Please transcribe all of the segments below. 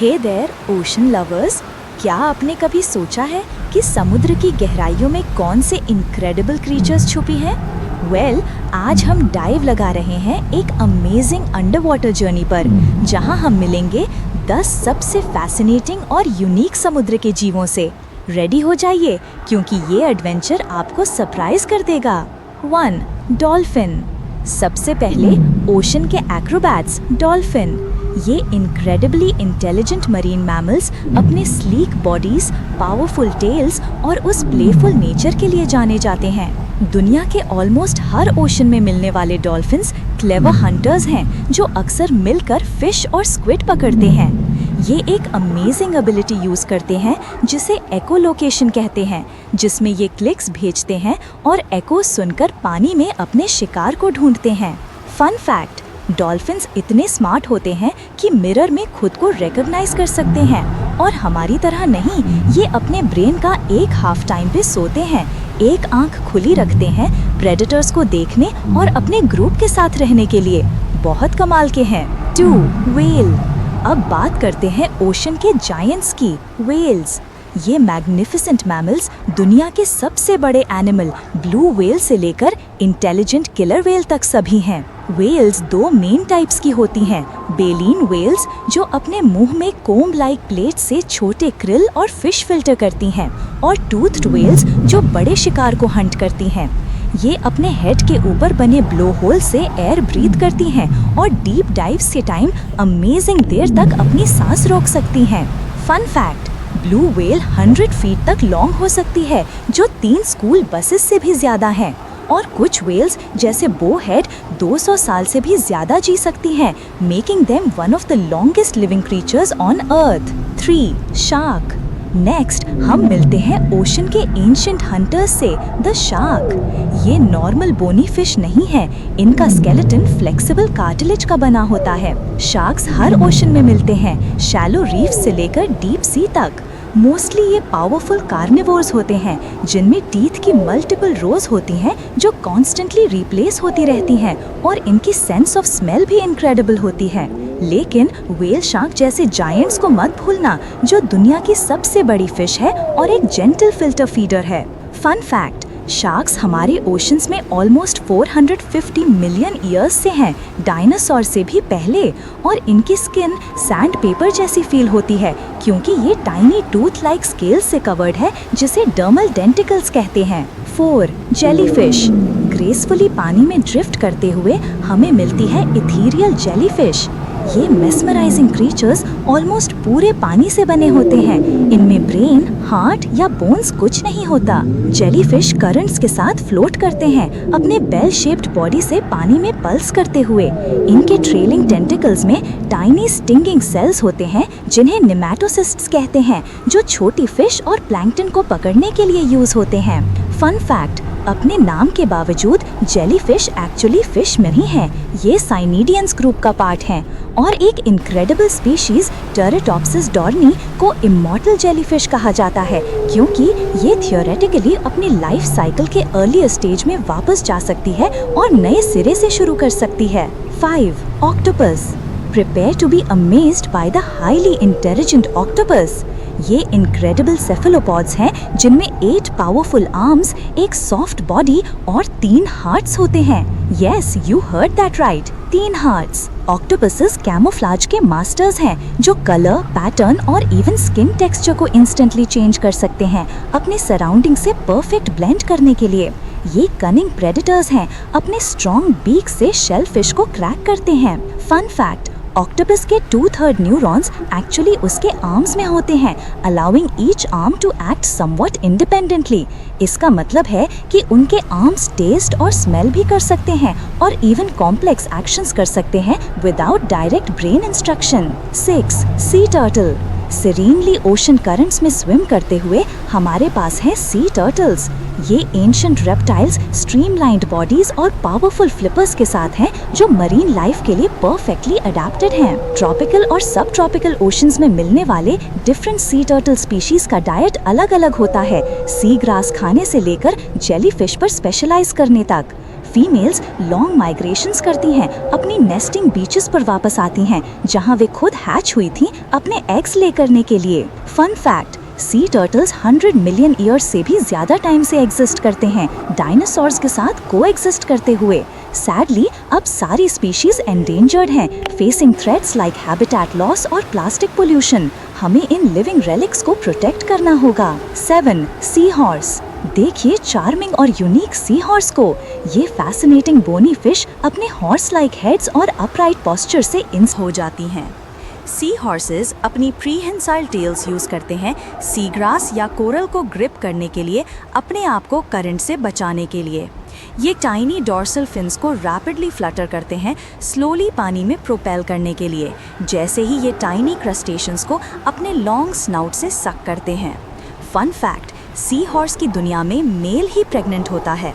Hey there ocean lovers, क्या आपने कभी सोचा है कि समुद्र की गहराइयों में कौन से इनक्रेडिबल क्रीचर्स छुपी हैं? वेल, आज हम डाइव लगा रहे हैं एक अमेजिंग अंडर वाटर जर्नी पर, जहां हम मिलेंगे 10 सबसे फैसिनेटिंग और यूनिक समुद्र के जीवों से। रेडी हो जाइए, क्योंकि ये एडवेंचर आपको सरप्राइज कर देगा। 1. डॉल्फिन। सबसे पहले ओशन के एक्रोबैट्स डॉल्फिन। ये इनक्रेडिबली इंटेलिजेंट मरीन मैमल्स अपने स्लीक बॉडीज, पावरफुल टेल्स और उस प्लेफुल नेचर के लिए जाने जाते हैं। दुनिया के ऑलमोस्ट हर ओशन में मिलने वाले डॉल्फिन्स क्लेवर हंटर्स हैं, जो अक्सर मिलकर फिश और स्क्विड पकड़ते हैं। ये एक अमेजिंग एबिलिटी यूज करते हैं जिसे एको लोकेशन कहते हैं, जिसमें ये क्लिक्स भेजते हैं और एको सुनकर पानी में अपने शिकार को ढूंढते हैं। फन फैक्ट, डॉल्फिन्स इतने स्मार्ट होते हैं कि मिरर में खुद को रिकॉग्नाइज कर सकते हैं, और हमारी तरह नहीं, ये अपने ब्रेन का एक हाफ टाइम पे सोते हैं, एक आंख खुली रखते हैं प्रेडेटर्स को देखने और अपने ग्रुप के साथ रहने के लिए। बहुत कमाल के हैं। 2. व्हेल। अब बात करते हैं ओशन के जायंट्स की, व्हेल्स। ये मैग्निफिसेंट मैमल्स दुनिया के सबसे बड़े एनिमल ब्लू व्हेल से लेकर इंटेलिजेंट किलर व्हेल तक सभी हैं। व्हेल्स 2 मेन टाइप्स की होती हैं, बेलीन व्हेल्स जो अपने मुंह में कोम्ब लाइक प्लेट से छोटे क्रिल और फिश फिल्टर करती हैं, और टूथड व्हेल्स जो बड़े शिकार को हंट करती हैं। ये अपने हेड के ऊपर बने ब्लो होल से एयर ब्रीथ करती हैं और डीप डाइव्स के टाइम अमेजिंग देर तक अपनी सांस रोक सकती हैं। Fun fact, blue whale 100 feet तक लॉन्ग हो सकती है, जो 3 स्कूल बसेस से भी ज्यादा है। और कुछ व्हेल्स जैसे बो हेड 200 साल से भी ज्यादा जी सकती हैं, making them one of the longest living creatures on earth. 3. Shark. Next हम मिलते हैं ओशन के एंशिएंट हंटर्स से, द शार्क। ये नॉर्मल बोनी फिश नहीं है, इनका स्केलेटन फ्लेक्सिबल कार्टिलेज का बना होता है। शार्क्स हर ओशन में मिलते हैं, शैलो रीफ से लेकर डीप सी तक। मोस्टली ये पावरफुल कार्निवोर्स होते हैं, जिनमें टीथ की मल्टीपल रोज होती हैं जो कॉन्स्टेंटली रिप्लेस होती रहती हैं, और इनकी सेंस ऑफ स्मेल भी इनक्रेडिबल होती है। लेकिन व्हेल शार्क जैसे जायंट्स को मत भूलना, जो दुनिया की सबसे बड़ी फिश है और एक जेंटल फिल्टर फीडर है। फन फैक्ट, शार्क्स हमारे ओशंस में ऑलमोस्ट 450 मिलियन ईयर्स से हैं, डायनासोर से भी पहले, और इनकी स्किन सैंड पेपर जैसी फील होती है, क्योंकि ये टाइनी टूथ लाइक स्केल्स से कवर्ड है, जिसे डर्मल डेंटिकल्स कहते हैं। 4. जेलीफिश। ग्रेसफुली पानी में ड्रिफ्ट करते हुए हमें मिलती है इथीरियल जेलीफिश। ये मेस्मराइजिंग क्रीचर्स ऑलमोस्ट पूरे पानी से बने होते हैं। इनमें ब्रेन, हार्ट या बोन्स कुछ नहीं होता। जेलीफिश करंट्स के साथ फ्लोट करते हैं, अपने बेल शेप्ड बॉडी से पानी में पल्स करते हुए। इनके ट्रेलिंग टेंटिकल्स में टाइनी स्टिंगिंग सेल्स होते हैं, जिन्हें नेमेटोसिस्ट्स कहते हैं, जो छोटी फिश और प्लैंक्टन को पकड़ने के लिए यूज होते हैं। फन फैक्ट, अपने नाम के बावजूद जेलीफिश एक्चुअली फिश नहीं है, ये साइनिडियंस ग्रुप का पार्ट हैं, और एक इनक्रेडिबल स्पीशीज टेरेटॉप्सिस डॉर्नी को इमॉर्टल जेलीफिश कहा जाता है, क्योंकि ये थियोरेटिकली अपनी लाइफ साइकिल के अर्ली स्टेज में वापस जा सकती है और नए सिरे से शुरू कर सकती है। 5. Octopus. Prepare to be amazed by the highly intelligent octopus. ये इनक्रेडिबल सेफेलोपॉड्स हैं, जिनमें 8 पावरफुल आर्म्स, एक सॉफ्ट बॉडी और 3 हार्ट्स होते हैं। Yes, you heard that right, 3 hearts. Octopuses camouflage के मास्टर्स हैं, जो कलर, पैटर्न और इवन स्किन टेक्सचर को इंस्टेंटली चेंज कर सकते हैं, अपने सराउंडिंग से परफेक्ट ब्लेंड करने के लिए। ये कनिंग प्रेडेटर्स हैं, अपने स्ट्रॉन्ग बीक से शेलफिश को क्रैक करते हैं। फन फैक्ट, ऑक्टोपस के 2/3 न्यूरॉन्स एक्चुअली उसके आर्म्स में होते हैं, allowing each arm to act somewhat independently. इसका मतलब है कि उनके आर्म्स टेस्ट और स्मेल भी कर सकते हैं, और इवन कॉम्प्लेक्स एक्शंस कर सकते हैं without direct brain instruction. 6. Sea turtle. Serenely ocean currents में स्विम करते हुए हमारे पास है सी टर्टल्स। ये एंशिएंट रेप्टाइल्स स्ट्रीमलाइंड बॉडीज और पावरफुल फ्लिपर्स के साथ हैं, जो मरीन लाइफ के लिए परफेक्टली अडेप्टेड हैं। ट्रॉपिकल और सब ट्रॉपिकल ओशंस में मिलने वाले डिफरेंट सी टर्टल स्पीशीज का डाइट अलग अलग होता है, सी ग्रास खाने से लेकर जेलीफिश पर स्पेशलाइज करने तक। फीमेल्स लॉन्ग माइग्रेशंस करती हैं, अपनी नेस्टिंग बीचेस पर वापस आती हैं जहां वे खुद हैच हुई थीं अपने एग्स ले करने के लिए। Fun fact, sea turtles 100 million years से भी ज्यादा टाइम से एग्जिस्ट करते हैं, डायनासोर्स के साथ को एग्जिस्ट करते हुए। सैडली अब सारी स्पीशीज एंडेंजर्ड हैं, facing threats like habitat loss और प्लास्टिक पोल्यूशन। हमें इन लिविंग रेलिक्स को प्रोटेक्ट करना होगा। 7. Sea horse. देखिए चार्मिंग और यूनिक सी हॉर्स को। ये फैसिनेटिंग बोनी फिश अपने हॉर्स लाइक हेड्स और अपराइट पोस्चर से इंस हो जाती हैं। सी हॉर्सेस अपनी प्रीहेंसाइल टेल्स यूज करते हैं सी ग्रास या कोरल को ग्रिप करने के लिए, अपने आप को करंट से बचाने के लिए। ये टाइनी डॉर्सल फिन्स को रैपिडली फ्लटर करते हैं स्लोली पानी में प्रोपेल करने के लिए, जैसे ही ये टाइनी क्रस्टेशंस को अपने लॉन्ग स्नाउट से सक करते हैं। फन फैक्ट, सी हॉर्स की दुनिया में मेल ही प्रेग्नेंट होता है।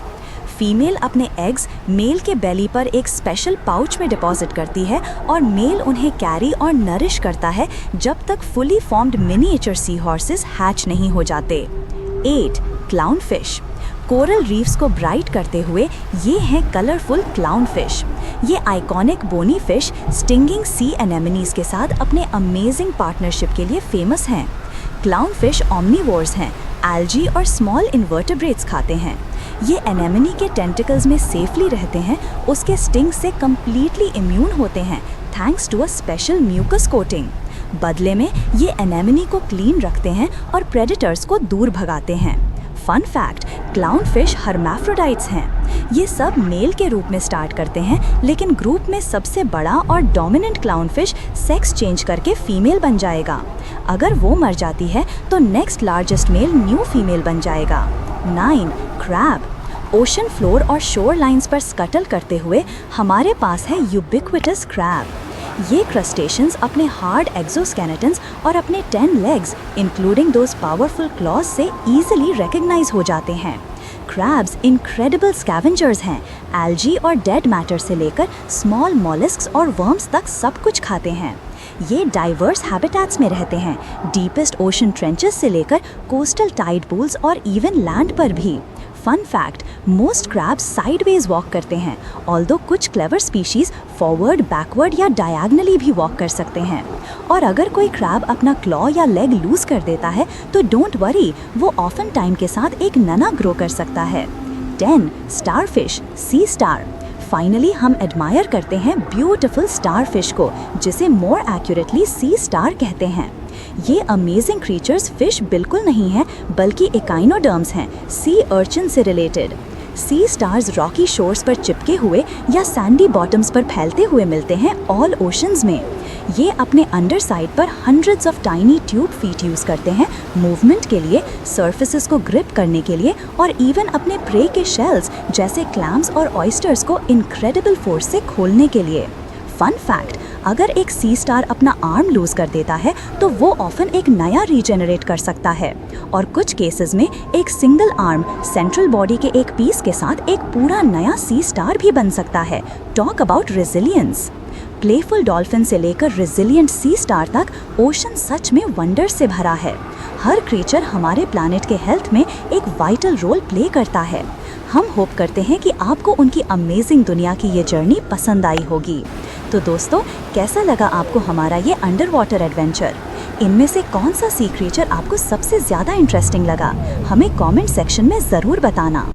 फीमेल अपने एग्स मेल के बेली पर एक स्पेशल पाउच में डिपॉजिट करती है और मेल उन्हें कैरी और नरिश करता है जब तक फुली फॉर्म्ड मिनिएचर सी हॉर्सेस हैच नहीं हो जाते। 8. Clown fish. कोरल रीफ्स को ब्राइट करते हुए ये हैं कलरफुल क्लाउन फिश। ये आइकॉनिक बोनी फिश स्टिंगिंग सी एनेमनीज के साथ अपने अमेजिंग पार्टनरशिप के लिए फेमस हैं। क्लाउन फिश ओमनीवोर्स हैं, एल्गी और स्मॉल इन्वर्टेब्रेट्स खाते हैं। ये एनेमनी के टेंटिकल्स में सेफली रहते हैं, उसके स्टिंग से कम्प्लीटली इम्यून होते हैं thanks to a special mucus coating. बदले में ये एनेमनी को क्लीन रखते हैं और प्रेडेटर्स को दूर भगाते हैं। फन फैक्ट, क्लाउन फिश हर्माफ्रोडाइट्स हैं। ये सब मेल के रूप में स्टार्ट करते हैं, लेकिन ग्रुप में सबसे बड़ा और dominant clown fish sex change करके फीमेल बन जाएगा। अगर वो मर जाती है तो next largest male new female बन जाएगा। 9. क्रैब। ओशन फ्लोर और शोर लाइंस पर स्कटल करते हुए हमारे पास है यूबिक्विटस क्रैब। ये क्रस्टेशंस अपने हार्ड एक्सोस्केलेटन्स और अपने 10 legs including those powerful clause से इजीली रिकॉग्नाइज हो जाते हैं। क्रैब्स इनक्रेडिबल स्कैवेंजर्स हैं, एल्गी और डेड मैटर से लेकर स्मॉल मॉलिस्क्स और वर्म्स तक सब कुछ खाते हैं। ये डाइवर्स हैबिटेट्स में रहते हैं, डीपेस्ट ओशन ट्रेंचेस से लेकर कोस्टल टाइड पूल्स और इवन लैंड पर भी। Fun fact, most crabs sideways walk करते हैं, ऑल्दो कुछ क्लेवर स्पीशीज फॉरवर्ड, बैकवर्ड या डायगोनली भी वॉक कर सकते हैं। और अगर कोई क्रैब अपना क्लॉ या लेग लूज कर देता है तो डोंट वरी, वो ऑफन टाइम के साथ एक नना ग्रो कर सकता है। 10. स्टारफिश, सी स्टार। फाइनली हम एडमायर करते हैं ब्यूटीफुल स्टारफिश को, जिसे मोर एक्यूरेटली सी स्टार कहते हैं। ये अमेजिंग क्रीचर्स फिश बिल्कुल नहीं हैं, बल्कि एकाइनोडर्म्स हैं, सी अर्चिन से रिलेटेड। सी स्टार्स रॉकी शोर्स पर चिपके हुए या सैंडी बॉटम्स पर फैलते हुए मिलते हैं ऑल ओशंस में। ये अपने अंडर साइड पर hundreds of tiny tube feet use करते हैं मूवमेंट के लिए, सर्फेसेस को ग्रिप करने के लिए और इवन अपने प्रे के शेल्स जैसे क्लैम्स और ऑयस्टर्स को इनक्रेडिबल फोर्स से खोलने के लिए। फन फैक्ट, अगर एक सी स्टार अपना आर्म लूज कर देता है तो वो ऑफन एक नया रीजेनरेट कर सकता है, और कुछ केसेस में एक सिंगल आर्म सेंट्रल बॉडी के एक पीस के साथ एक पूरा नया सी स्टार भी बन सकता है। Talk about resilience. Playful dolphin से लेकर रेजिलियंट सी स्टार तक ओशन सच में वंडर से भरा है। हर क्रीचर हमारे प्लैनेट के हेल्थ में एक वाइटल रोल प्ले करता है। हम होप करते हैं कि आपको उनकी अमेजिंग दुनिया की ये जर्नी पसंद आई होगी। तो दोस्तों, कैसा लगा आपको हमारा ये अंडर वाटर एडवेंचर? इनमें से कौन सा सी क्रीचर आपको सबसे ज़्यादा इंटरेस्टिंग लगा? हमें कमेंट सेक्शन में ज़रूर बताना।